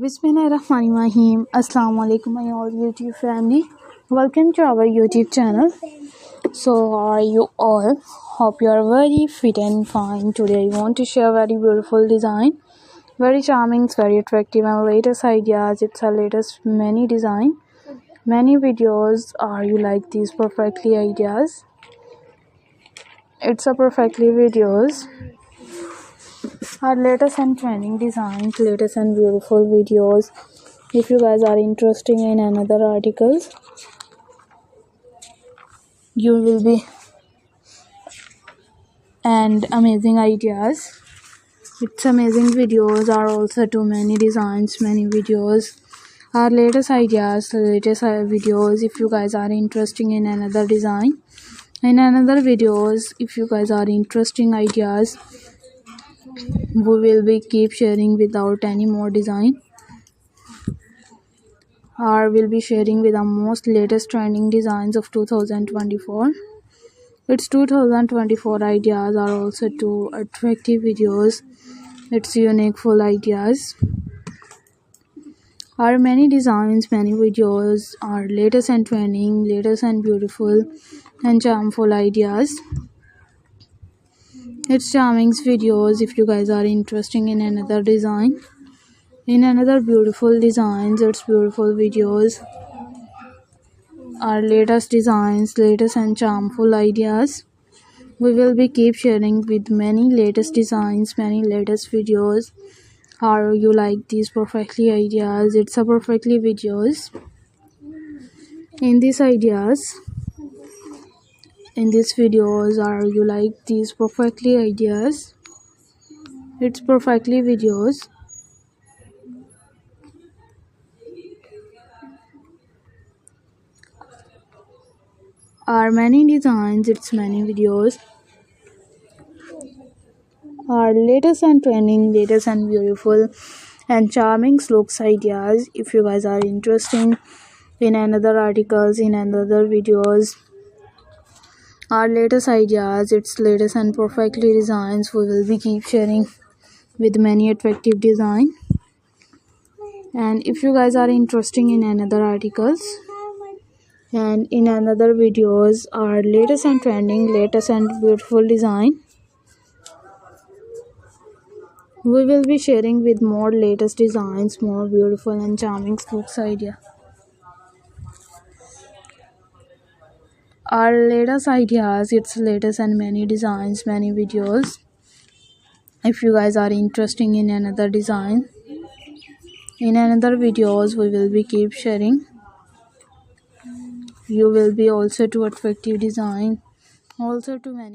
Bismillahirrahmanirrahim. Assalamu alaikum my all YouTube family. Welcome to our YouTube channel. So how are you all? Hope you are very fit and fine. Today I want to share very beautiful design, very charming, very attractive and latest ideas. It's a latest many design, many videos. Are you like these perfectly ideas? It's a perfectly videos. Our latest and trending designs, latest and beautiful videos. If you guys are interested in another articles, you will be and amazing ideas. It's amazing videos are also too many designs, many videos. Our latest ideas, latest videos. If you guys are interested in another design, in another videos, if you guys are interesting ideas, we will be keep sharing without any more design. Or will be sharing with the most latest trending designs of 2024. Its 2024 ideas are also too attractive videos. It's unique full ideas. Our many designs, many videos are latest and trending, latest and beautiful and charmful ideas. It's charming videos. If you guys are interested in another design, in another beautiful designs, it's beautiful videos. Our latest designs, latest and charmful ideas. We will be keep sharing with many latest designs, many latest videos. How you like these perfectly ideas? It's a perfectly videos. In these ideas, in these videos, are you like these perfectly ideas? It's perfectly videos. Are many designs, it's many videos. Our latest and trending, latest and beautiful and charming looks ideas. If you guys are interested in another articles, in another videos, our latest ideas, its latest and perfectly designs, we will be keep sharing with many attractive design. And if you guys are interested in another articles and in another videos, our latest and trending, latest and beautiful design, we will be sharing with more latest designs, more beautiful and charming looks idea. Our latest ideas, its latest and many designs, many videos. If you guys are interested in another design, in another videos, we will be keep sharing. You will be also to attractive design, also to many